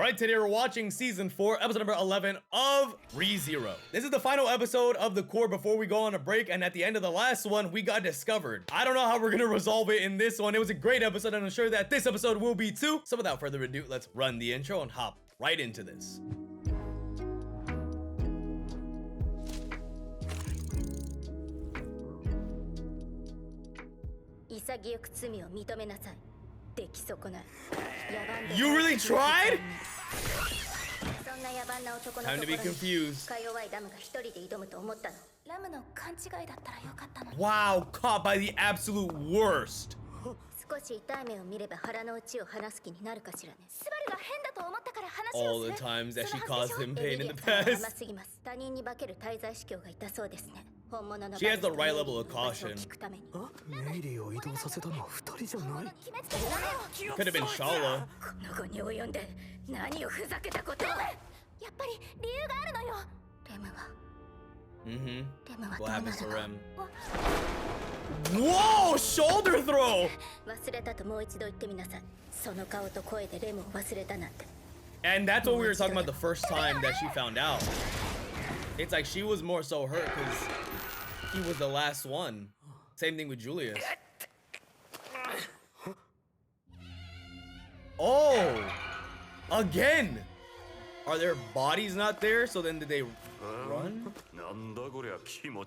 Alright, today we're watching Season 4, episode number 11 of rezero. This is the final episode of the core before we go on a break, and at the end of the last one, we got discovered. I don't know how we're gonna resolve it in this one. It was a great episode, and I'm sure that this episode will be too. So without further ado, let's run the intro and hop right into this. You really tried? Time to be confused. Wow, caught by the absolute worst. All the times that she caused him pain in the past. She has the right level of caution. Could have been Shala. What happens to Rem? Whoa! Shoulder throw! And that's what we were talking about the first time that she found out. It's like she was more so hurt because he was the last one. Same thing with Julius. Oh! Again! Are their bodies not there? So then did they run?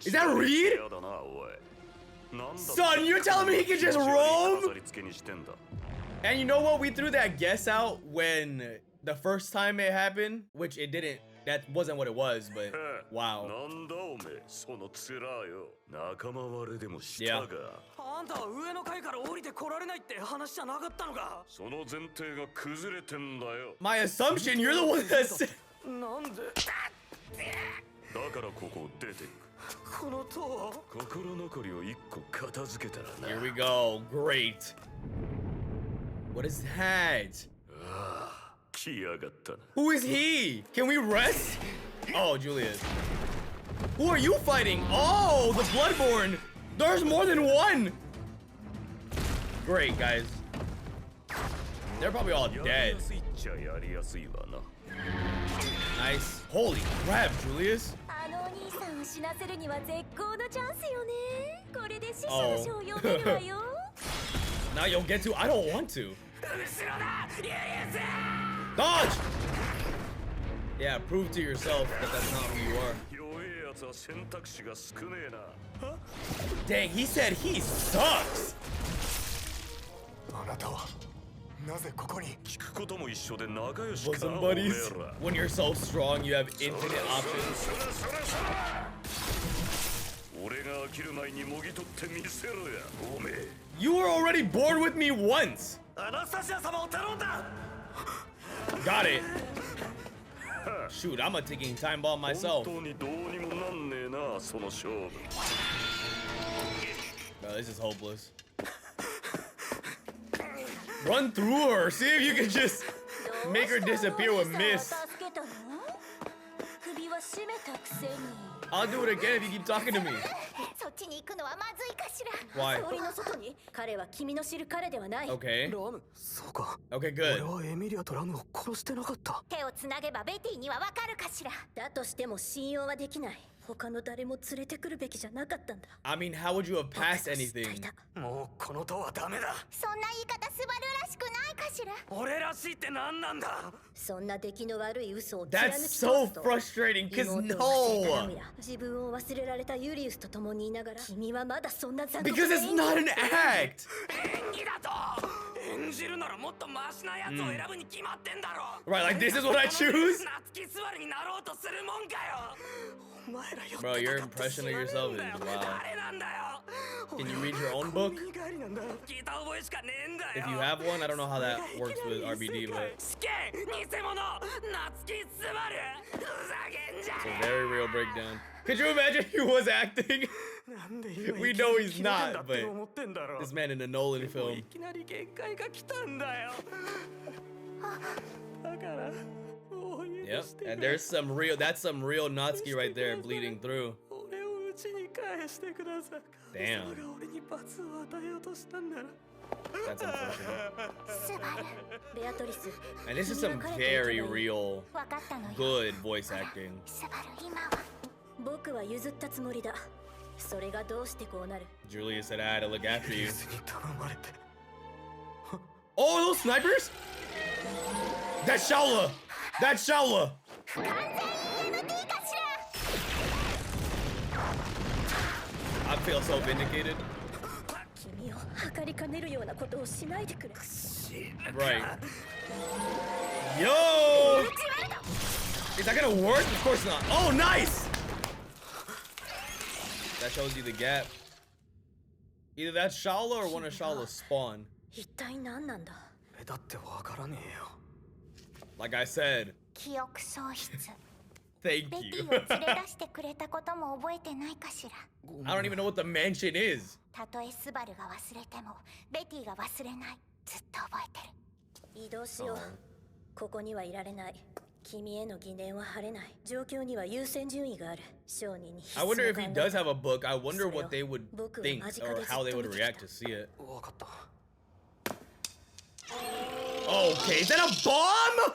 Is that Reed? Son, you're telling me he can just roam? And you know what? We threw that guess out when the first time it happened, which it didn't. That wasn't what it was, but wow. Yeah. My assumption, you're the one that said. Here we go. Great. What is that? Who is he? Can we rest? Oh, Julius. Who are you fighting? Oh, the Bloodborne. There's more than one. Great, guys. They're probably all dead. Nice. Holy crap, Julius. Oh. Now you'll get to. I don't want to. Dodge! Yeah, prove to yourself that that's not who you are. Dang, he said he sucks! Bosom buddies? When you're so strong, you have infinite options. You were already bored with me once! Got it. Shoot, I'm a ticking time bomb myself. Bro, this is hopeless. Run through her. See if you can just make her disappear with Miss. I'll do it again if you keep talking to me. Why? Okay. Okay, good. I mean, how would you have passed anything? That's so frustrating, cause no! Because it's not an act! Right, like this is what I choose? Bro, your impression of yourself is wow. Can you read your own book? If you have one, I don't know how that works with RBD, but it's a very real breakdown. Could you imagine he was acting? We know he's not, but this man in a Nolan film. Yep, and there's some real, that's some real Natsuki right there bleeding through. Damn. That's unfortunate. スバル、ベアトリス。 And this is some very real, わかったのよ。 good voice acting. スバル、今は。僕は譲ったつもりだ。それがどうしてこうなる。 Julia said I had to look after you. に頼まれて Oh, those snipers? That's Shaula! That's Shaula! 完全 EMP かしら。 I feel so vindicated. 君を測りかねるようなことをしないでくれ。 Right. Yo! Is that gonna work? Of course not. Oh, nice! That shows you the gap. Either that's Shaula or one of Shaula's spawn. 一体何なんだ。だってわからねえよ Like I said, 記憶喪失。 thank ベテ you. ィを連れ出してくれたことも覚えてないかしら。 I don't even know what the mansion is. たとえスバルが忘れても、ベティが忘れない。ずっと覚えてる。移動しよう。ここにはいられない。君への疑念は晴れない。状況には優先順位がある。商人に必須 I の wonder if he 考え does have a book. I wonder what they would think or how they would react to see it. わかった Okay, is that a bomb?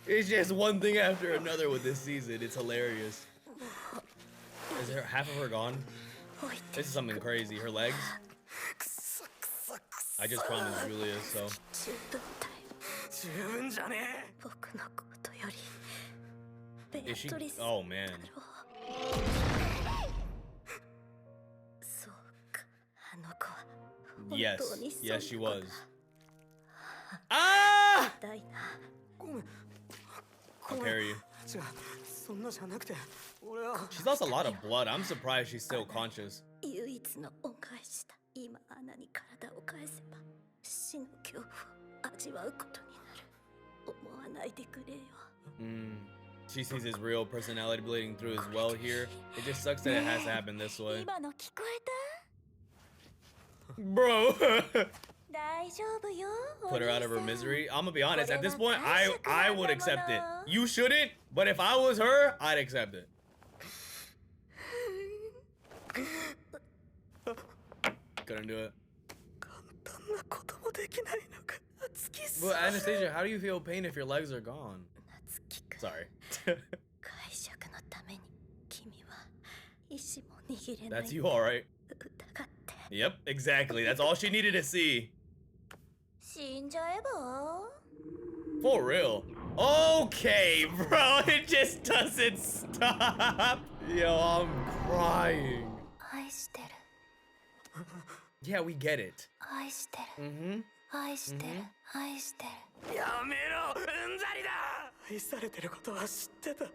It's just one thing after another with this season. It's hilarious. Is her half of her gone? This is something crazy. Her legs? I just promised Julia, so. 十分だよ。十分じゃね僕のことよりベ Is ア she? トリス Oh man. そうか、あの子は Yes. 本当にそんな Yes, she 子だ was. Ah! だいな。ごめん I'll carry you. 違うそんなじゃなくて俺は She's lost a lot of blood. I'm surprised she's still conscious. 唯一の恩返しだ。今アナに体を返せば死の恐怖を味わうことになる。思わないでくれよ。 She sees his real personality bleeding through as well here. It just sucks that it has to happen this way. 今の聞こえた？ Bro. 大丈夫よ。 Put her out of her misery. I'm gonna be honest, at this point, I would accept it. You shouldn't, but if I was her, I'd accept it. Couldn't do it. 簡単なこともできないのか夏希さ But Anastasia, how do you feel pain if your legs are gone? 夏希くん Sorry. 解釈のために君は意志も握れない。 That's you, alright. 疑って。 Yep, exactly. That's all she needed to see. 死んじゃえば？ For real. Okay, bro. It just doesn't stop. Yo, I'm crying. 愛してる。 Yeah, we get it. 愛してる。 Mm-hmm. 愛してる。愛してる。やめろうんざりだ愛されてることは知ってた、知っ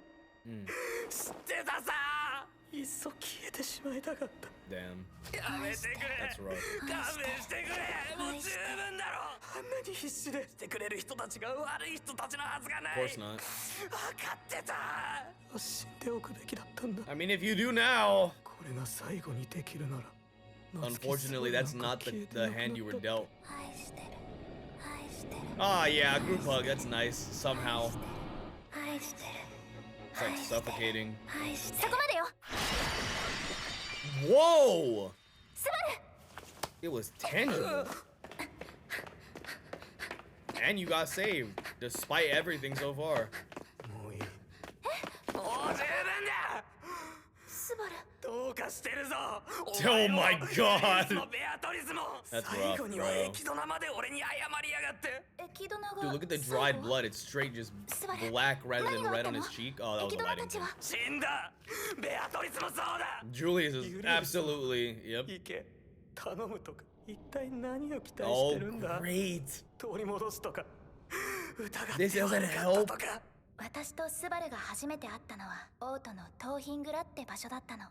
てたさいっそ消えてしまいたかった Damn. やめてくれ That's rough. 勘弁してくれもう十分だろあんなに必死でしてくれる人たちが悪い人たちのはずがな Of い course not. 分かってた死んでおくべきだったんだ I mean, if you do now, これが最後にできるなら unfortunately, that's not the hand you were dealt. 愛してる。愛してる。 Ah, yeah, group hug. That's nice. Somehow. 愛してる。 It's like suffocating. 愛してる。そこまでよ。 Whoa! スバル。 It was tangible. And you got saved, despite everything so far. もういいもう十分だスバル。どうかしてるぞ Oh my god. ベアトリスも That's 最後 rough, には bro. エキゾナまで俺に謝りやがって エキドナが。 Dude, look at the dried blood. It's straight just black rather than red on his cheek. Oh, that エ was キ the ドナ lighting. たちは。 死んだベアトリスもそうだ Julius is absolutely, yep. 行け頼むとか一体何を期待し Oh, てるんだ great. 取り戻すとか疑っ This て doesn't 悪かった help. とか私とスバルが初めて会ったのはオートのトーヒングラって場所だったの。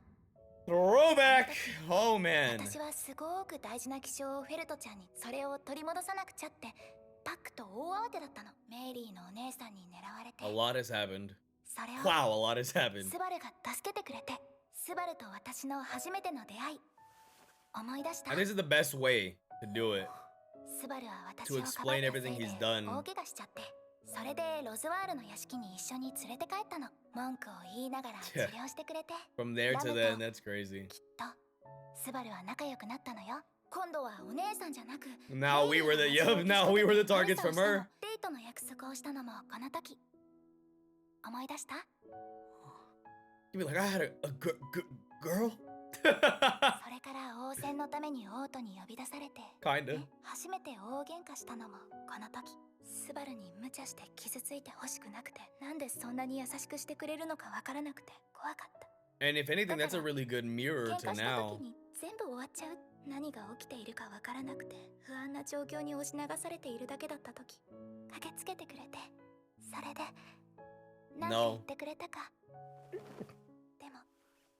Throwback. Oh, man. 私はすごく大事な希少をフェルトちゃんにそれを取り戻さなくちゃってパックと大慌てだったの。メイリーのお姉さんに狙われて A lot has happened. それを Wow, a lot has happened. スバルが助けてくれてスバルと私の初めての出会い思い出した。 And this is the best way to do it. スバルは私 To をかば explain ったせ everything いで he's done. 大怪我しちゃってそれでロズワールの屋敷に一緒に連れて帰ったの。文句を言いながら治療してくれて From there to then, that's crazy. きっとスバルは仲良くなったのよ。今度はお姉さんじゃなく Now we were the now we were the targets from her. デートの約束をしたのもこの時。思い出した？ You'd be like, I had a girl? それから応戦のためにオートに呼び出されて Kinda. 初めて大喧嘩したのもこの時。スバルに無茶して傷ついてほしくなくて、なんでそんなに優しくしてくれるのかわからなくて怖かった。 And if anything, that's a really good mirror 喧 to 嘩した now. 時に全部終わっちゃう。何が起きているかわからなくて不安な状況に押し流されているだけだった時、駆けつけてくれて、それで何て言ってくれたか。でも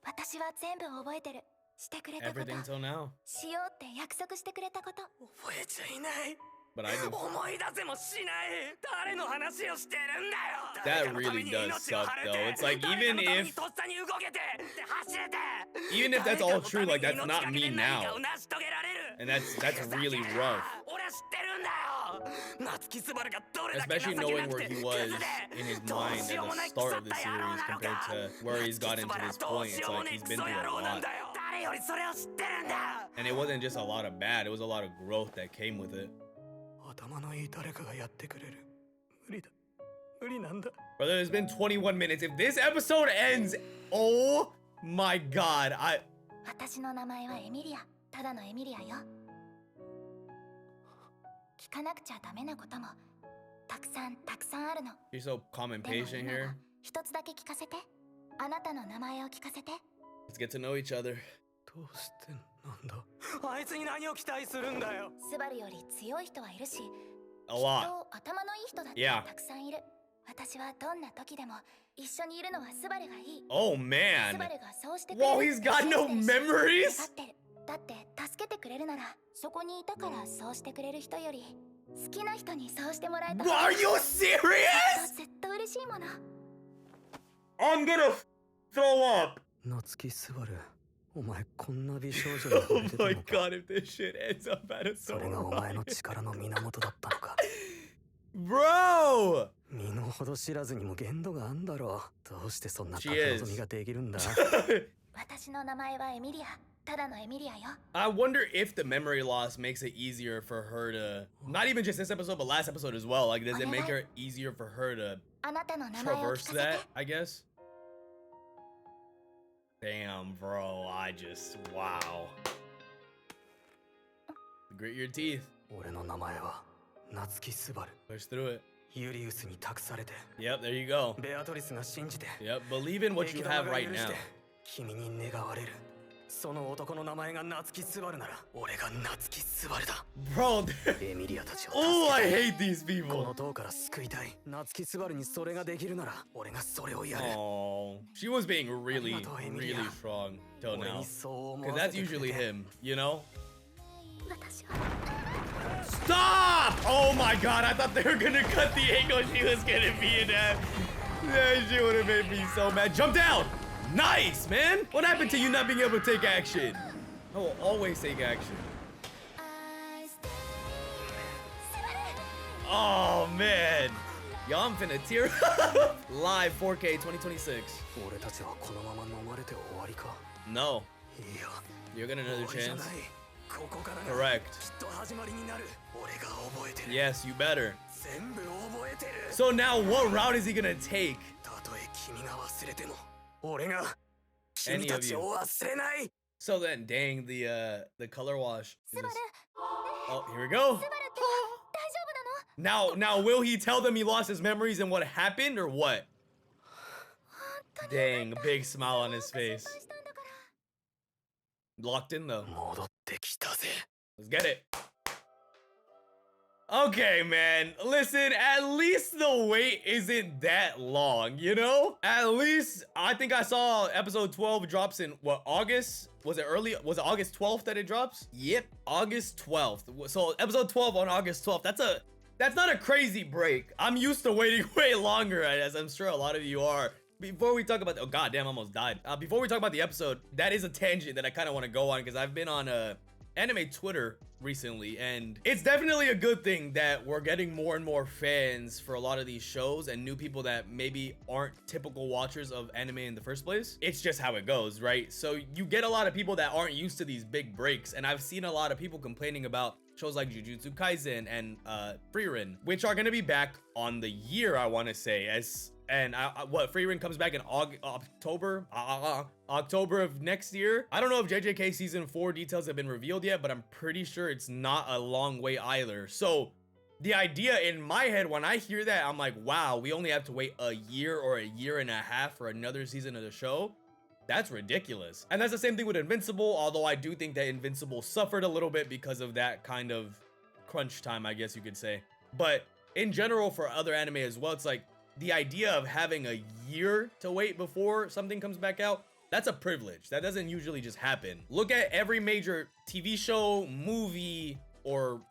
私は全部覚えてる。してくれたこと、 Everything till now. しようって約束してくれたこと。覚えちゃいない。 But I do. 思い出せもしない。誰の話をしてるんだよ。 That really does suck though. It's like even if that's all true, like that's not me now. And that's really rough. Especially knowing where he was in his mind at the start of the series compared to where he's gotten to this point. It's like he's been through a lot. And it wasn't just a lot of bad, it was a lot of growth that came with it. 頭のいい誰かがやってくれる。無理だ。無理なんだ。 Brother, it's been 21 minutes. If this episode ends, oh my god, 私の名前はエミリア。ただのエミリアよ。聞かなくちゃダメなこともたくさんあるの。 You're so calm and でも patient 今 here. は一つだけ聞かせて。あなたの名前を聞かせて。 Let's get to know each other. どうしてなんだ。あいつに何を期待するんだよ。スバルより強い人はいるし、 A きっ lot. と頭のいい人だって Yeah. たくさんいる。私はどんな時でも一緒にいるのはスバルがいい。 Oh ス man. バルがそうしてくれ Whoa, る he's got no 信じてるし memories? 願ってる。だって助けてくれるなら、そこにいたからそうしてくれる人より好きな人にそうしてもらえた。 Are you serious? ずっと嬉しいもの。 I'm gonna throw up. 夏木スバル、お前こんな美少女に Oh 惚れてた my のか。 god, if this shit ends up at a それがお前の力の源だったのか。 Bro! 身の程知らずにも限度があんだろう。どうしてそんな She 高 is. 望みができるんだ。私の名前はエミリア。ただのエミリアよ。 I wonder if the memory loss makes it easier for her to, not even just this episode, but last episode as well. Like, does it make it easier for her to あなたの名前を聞 traverse かせて。 that, I guess? Damn, bro, wow. Grit your teeth. 俺の名前は夏木スバル。 Push through it. ユリウスに託されて、 Yep, there you go. ベアトリスが信じて、 Yep, believe in what you have right now. 君に願われる。その男の名前が夏木スバルなら、俺が夏木スバルだ。 Bro, エミリアたちを oh, 助 I け hate these こ people. の塔から救いたい。夏木スバルにそれができるなら、俺がそれをやる。 Oh, she was being really, really strong till 俺 now. にそう思 Because わ that's せてくれ usually て。 him, you know? 私は Stop! Oh my god, I thought they were gonna cut the angle she was gonna be in at. That shit would have made me so mad. Jump down! Nice, man! What happened to you not being able to take action? I will always take action. Oh man. Yo, I'm finna tear up. Live 4K 2026. 俺たちはこのまま飲まれて終わりか。 No. いや、 You're gonna another 終わりじゃ chance. ない。ここからが Correct. きっと始まりになる。俺が覚えてる。 Yes, you better. 全部覚えてる。 So now what route is he gonna take? たとえ君が忘れても、俺が君たちを忘れない。 So then, dang, the color wash. スバル、 Oh, here we go. スバルって大丈夫なの？ Now, will he tell them he lost his memories and what happened or what? Dang, a big smile on his face. 失敗したんだから。 Locked in though. 戻ってきたぜ。 Let's get it. Okay, man. Listen, at least the wait isn't that long, you know? At least I think I saw episode 12 drops in what, August? Was it early? Was it August 12th that it drops? Yep, August 12th. So episode 12 on August 12th. That's not a crazy break. I'm used to waiting way longer, as I'm sure a lot of you are. Before we talk about, oh goddamn, I almost died. Before we talk about the episode, that is a tangent that I kind of want to go on because I've been on anime Twitter recently, and it's definitely a good thing that we're getting more and more fans for a lot of these shows and new people that maybe aren't typical watchers of anime in the first place. It's just how it goes, right? So you get a lot of people that aren't used to these big breaks, and I've seen a lot of people complaining about shows like Jujutsu Kaisen and Frieren, which are going to be back on the year, I want to say, what Frieren comes back in October of next year. I don't know if JJK season 4 details have been revealed yet, but I'm pretty sure it's not a long way either. So the idea in my head when I hear that, I'm like, wow, we only have to wait a year or a year and a half for another season of the show. That's ridiculous. And that's the same thing with Invincible, although I do think that Invincible suffered a little bit because of that kind of crunch time, I guess you could say. But in general, for other anime as well, it's like the idea of having a year to wait before something comes back out, that's a privilege. That doesn't usually just happen. Look at every major TV show, movie, or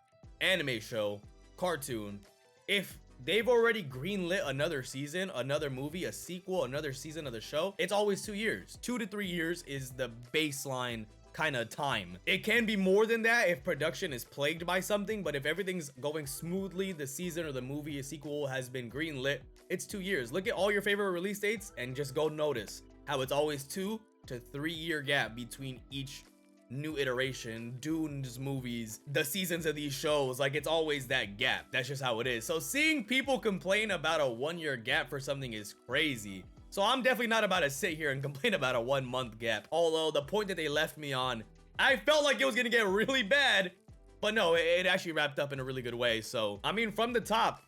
anime show, cartoon. If they've already greenlit another season, another movie, a sequel, another season of the show, it's always 2 years. 2 to 3 years is the baseline kind of time. It can be more than that if production is plagued by something, but if everything's going smoothly, the season or the movie, a sequel has been greenlit, it's 2 years. Look at all your favorite release dates and just go notice how it's always 2 to 3 year gap between each new iteration, Dune's movies, the seasons of these shows. Like, it's always that gap. That's just how it is. So seeing people complain about a 1 year gap for something is crazy. So I'm definitely not about to sit here and complain about a 1 month gap. Although the point that they left me on, I felt like it was gonna get really bad, but no, it actually wrapped up in a really good way. So, I mean, from the top,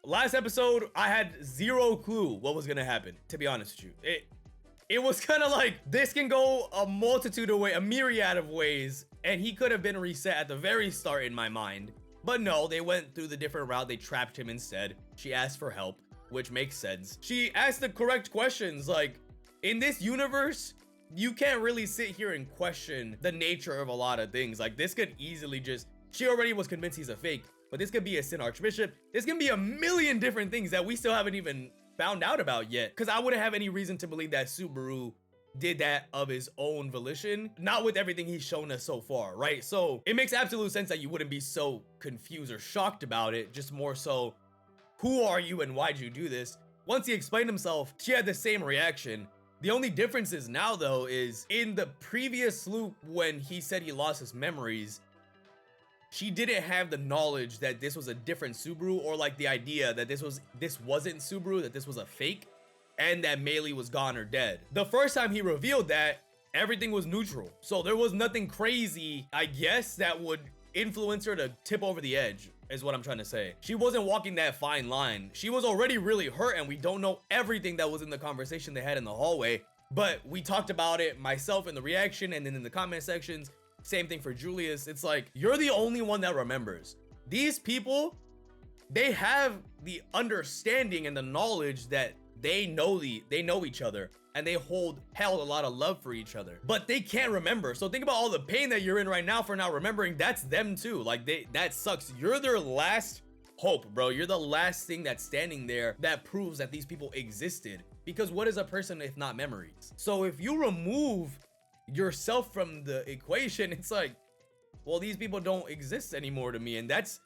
last episode, I had zero clue what was gonna happen, to be honest with you. It was kind of like, this can go a multitude of ways, a myriad of ways, and he could have been reset at the very start in my mind. But no, they went through the different route. They trapped him instead. She asked for help, which makes sense. She asked the correct questions. Like, in this universe, you can't really sit here and question the nature of a lot of things. Like, this could easily just, she already was convinced he's a fake, but this could be a Sin Archbishop. This can be a million different things that we still haven't even found out about yet, because I wouldn't have any reason to believe that Subaru did that of his own volition, not with everything he's shown us so far, right? So it makes absolute sense that you wouldn't be so confused or shocked about it, just more so, who are you and why'd you do this? Once he explained himself, she had the same reaction. The only difference is now, though, is in the previous loop when he said he lost his memories, she didn't have the knowledge that this was a different Subaru, or like the idea that this wasn't Subaru, that this was a fake, and that Meili was gone or dead. The first time he revealed that, everything was neutral. So there was nothing crazy, I guess, that would influence her to tip over the edge, is what I'm trying to say. She wasn't walking that fine line. She was already really hurt, and we don't know everything that was in the conversation they had in the hallway, but we talked about it, myself in the reaction, and then in the comment sections. Same thing for Julius. It's like, you're the only one that remembers. These people, they have the understanding and the knowledge that they know each other, and they held a lot of love for each other, but they can't remember. So think about all the pain that you're in right now for not remembering. That's them too. Like, that sucks. You're their last hope, bro. You're the last thing that's standing there that proves that these people existed, because what is a person if not memories? So if you remove yourself from the equation, it's like, well, these people don't exist anymore to me, and that's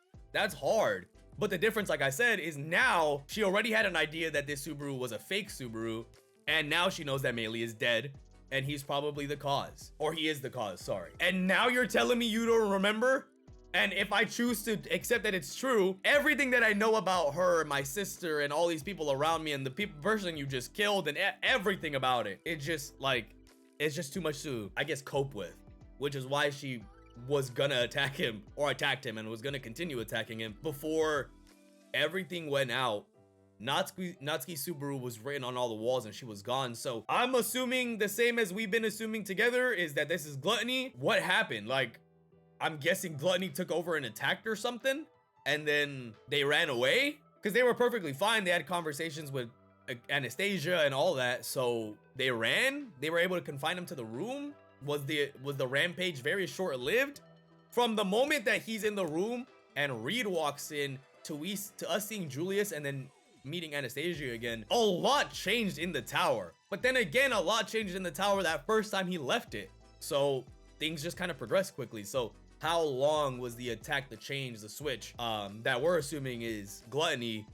hard. But the difference, like I said, is now she already had an idea that this Subaru was a fake Subaru, and now she knows that Meili is dead, and he's probably the cause, or he is the cause, sorry. And now you're telling me you don't remember? And if I choose to accept that it's true, everything that I know about her, my sister, and all these people around me, and the person you just killed, and everything about it, it's just like, it's just too much to, I guess, cope with, which is why she was gonna attack him, or attacked him, and was gonna continue attacking him before everything went out. Natsuki Subaru was written on all the walls, and she was gone. So I'm assuming the same as we've been assuming together, is that this is Gluttony. What happened? Like, I'm guessing Gluttony took over and attacked or something, and then they ran away, because they were perfectly fine. They had conversations with Anastasia and all that, so they ran. They were able to confine him to the room. Was the rampage very short-lived? From the moment that he's in the room and Reed walks in to us seeing Julius and then meeting Anastasia again, a lot changed in the tower. But then again, a lot changed in the tower that first time he left it. So things just kind of progressed quickly. So how long was the attack, the change, the switch that we're assuming is gluttony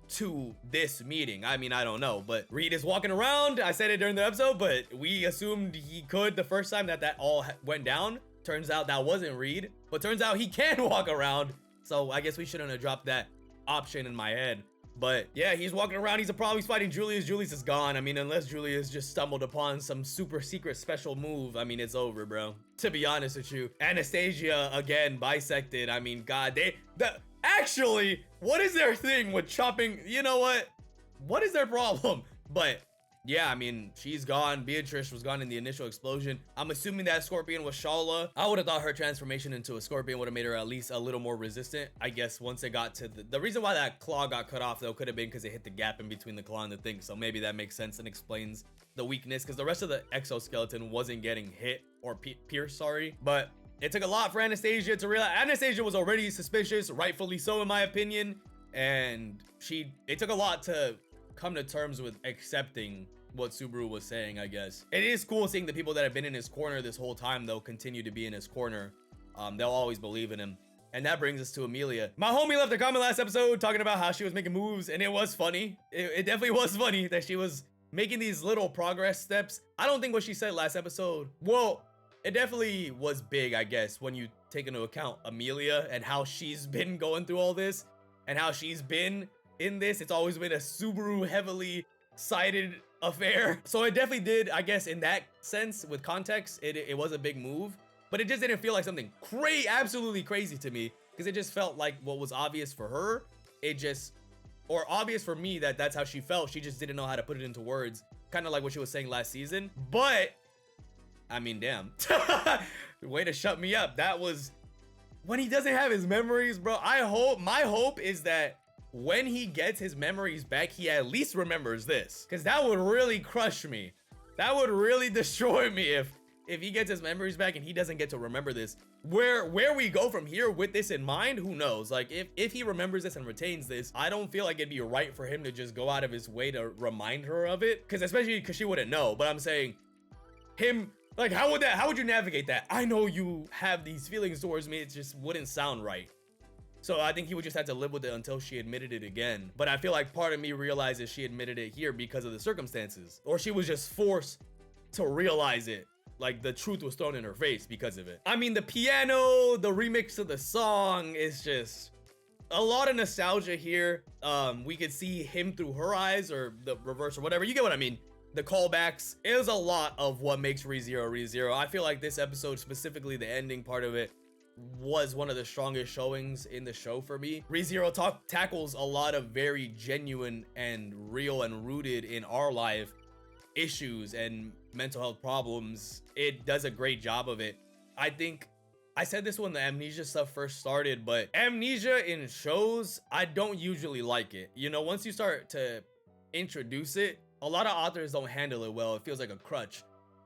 to this meeting? I mean, I don't know, but Reed is walking around. I said it during the episode, but we assumed he could the first time that all went down. Turns out that wasn't Reed, but turns out he can walk around. So I guess we shouldn't have dropped that option in my head. But yeah, he's walking around. He's a problem. He's fighting Julius. Julius is gone. I mean, unless Julius just stumbled upon some super secret special move, I mean, it's over, bro. To be honest with you. Anastasia, again, bisected. I mean, God, actually, what is their thing with chopping? You know what? What is their problem? But yeah, I mean, she's gone. Beatrice was gone in the initial explosion. I'm assuming that Scorpion was Shala. I would have thought her transformation into a Scorpion would have made her at least a little more resistant. I guess once it got to the reason why that claw got cut off, though, could have been because it hit the gap in between the claw and the thing. So maybe that makes sense and explains the weakness, because the rest of the exoskeleton wasn't getting hit or pierced, sorry. But it took a lot for Anastasia to realize. Anastasia was already suspicious, rightfully so, in my opinion. And it took a lot to come to terms with accepting what Subaru was saying, I guess. It is cool seeing the people that have been in his corner this whole time, though, continue to be in his corner. They'll always believe in him. And that brings us to Amelia. My homie left a comment last episode talking about how she was making moves, and it was funny. It definitely was funny that she was making these little progress steps. I don't think what she said last episode, well, it definitely was big, I guess, when you take into account Amelia and how she's been going through all this and how she's been in this. It's always been a Subaru heavily sided affair. So it definitely did, I guess, in that sense, with context, it was a big move, but it just didn't feel like something absolutely crazy to me, because it just felt like what was obvious for her, or obvious for me, that's how she felt. She just didn't know how to put it into words, kind of like what she was saying last season. But I mean, damn. Way to shut me up. That was when he doesn't have his memories, bro. My hope is that when he gets his memories back, he at least remembers this, because that would really crush me. That would really destroy me if he gets his memories back and he doesn't get to remember this. Where we go from here with this in mind, who knows? Like, if he remembers this and retains this, I don't feel like it'd be right for him to just go out of his way to remind her of it, especially because she wouldn't know. But I'm saying him, like, how would you navigate that? I know you have these feelings towards me. It just wouldn't sound right. So I think he would just have to live with it until she admitted it again. But I feel like part of me realizes she admitted it here because of the circumstances, or she was just forced to realize it. Like, the truth was thrown in her face because of it. I mean, the piano, the remix of the song is just a lot of nostalgia here. We could see him through her eyes, or the reverse, or whatever. You get what I mean? The callbacks. It was a lot of what makes rezero. I feel like this episode, specifically the ending part of it, was one of the strongest showings in the show for me. ReZero tackles a lot of very genuine and real and rooted in our life issues and mental health problems. It does a great job of it. I think I said this when the amnesia stuff first started, but amnesia in shows, I don't usually like it. You know, once you start to introduce it, a lot of authors don't handle it well. It feels like a crutch.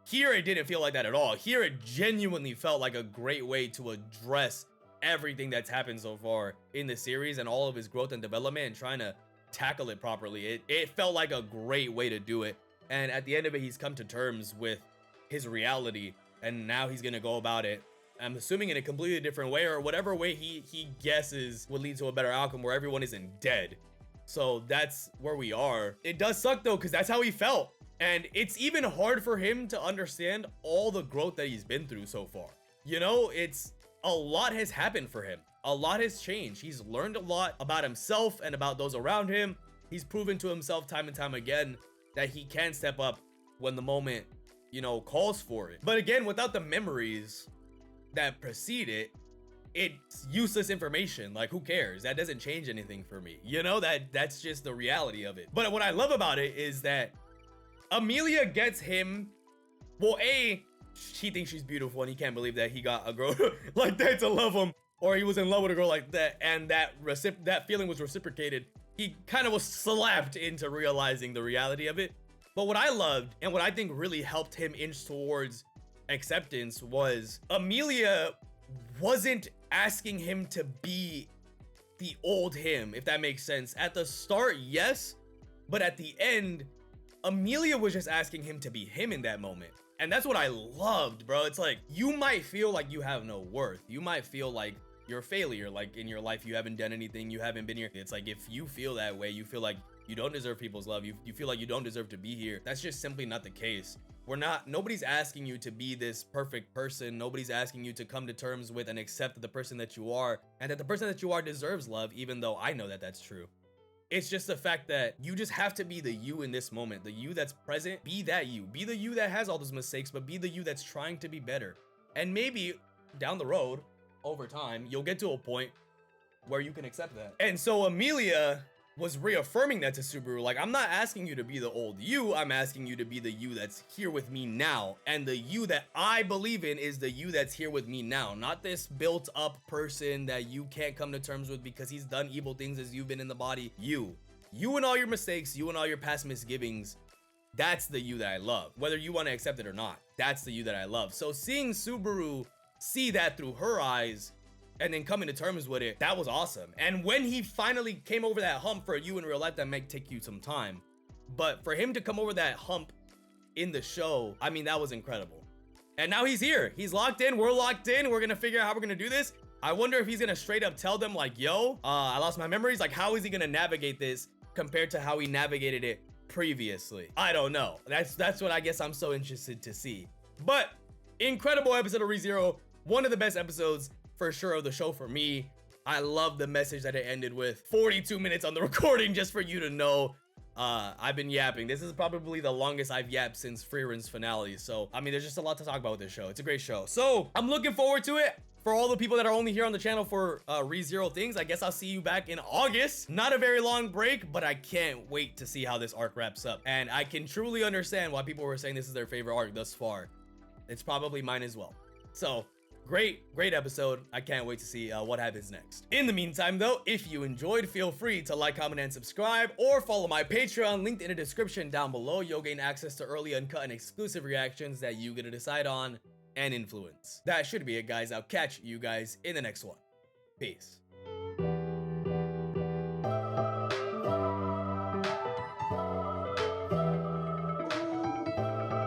Here, it didn't feel like that at all. Here, it genuinely felt like a great way to address everything that's happened so far in the series and all of his growth and development and trying to tackle it properly. It felt like a great way to do it. And at the end of it, he's come to terms with his reality, and now he's gonna go about it, I'm assuming, in a completely different way, or whatever way he guesses would lead to a better outcome where everyone isn't dead. So that's where we are. It does suck though, because that's how he felt. And it's even hard for him to understand all the growth that he's been through so far. You know, a lot has happened for him. A lot has changed. He's learned a lot about himself and about those around him. He's proven to himself time and time again that he can step up when the moment, you know, calls for it. But again, without the memories that precede it, it's useless information. Like, who cares? That doesn't change anything for me. You know, that's just the reality of it. But what I love about it is that Amelia gets him, well, he thinks she's beautiful and he can't believe that he got a girl like that to love him, or he was in love with a girl like that, and that feeling was reciprocated. He kind of was slapped into realizing the reality of it. But what I loved and what I think really helped him inch towards acceptance was Amelia wasn't asking him to be the old him, if that makes sense. At the start, yes, but at the end, Amelia was just asking him to be him in that moment. And that's what I loved, bro. It's like, you might feel like you have no worth. You might feel like you're a failure, like in your life, you haven't done anything, you haven't been here. It's like, if you feel that way, you feel like you don't deserve people's love, you feel like you don't deserve to be here. That's just simply not the case. Nobody's asking you to be this perfect person. Nobody's asking you to come to terms with and accept the person that you are, and that the person that you are deserves love, even though I know that that's true. It's just the fact that you just have to be the you in this moment, the you that's present. Be that you. Be the you that has all those mistakes, but be the you that's trying to be better. And maybe down the road, over time, you'll get to a point where you can accept that. And so Amelia was reaffirming that to Subaru. Like, I'm not asking you to be the old you, I'm asking you to be the you that's here with me now. And the you that I believe in is the you that's here with me now, not this built up person that you can't come to terms with because he's done evil things as you've been in the body. You and all your mistakes, you and all your past misgivings, that's the you that I love. Whether you want to accept it or not, that's the you that I love. So seeing Subaru see that through her eyes and then coming to terms with it, that was awesome. And when he finally came over that hump, for you in real life, that might take you some time, but for him to come over that hump in the show, I mean, that was incredible. And now he's here, he's locked in, we're locked in, we're gonna figure out how we're gonna do this. I wonder if he's gonna straight up tell them like, yo, I lost my memories. Like, how is he gonna navigate this compared to how he navigated it previously? I don't know. That's what I guess I'm so interested to see. But incredible episode of ReZero, one of the best episodes for sure of the show for me. I love the message that it ended with. 42 minutes on the recording, just for you to know. I've been yapping. This is probably the longest I've yapped since Freeren's finale. So, I mean, there's just a lot to talk about with this show. It's a great show. So, I'm looking forward to it. For all the people that are only here on the channel for ReZero things, I guess I'll see you back in August. Not a very long break, but I can't wait to see how this arc wraps up. And I can truly understand why people were saying this is their favorite arc thus far. It's probably mine as well. So, great episode. I can't wait to see what happens next. In the meantime though, if you enjoyed, feel free to like, comment, and subscribe, or follow my Patreon linked in the description down below. You'll gain access to early, uncut, and exclusive reactions that you get to decide on and influence. That should be it, guys. I'll catch you guys in the next one. Peace.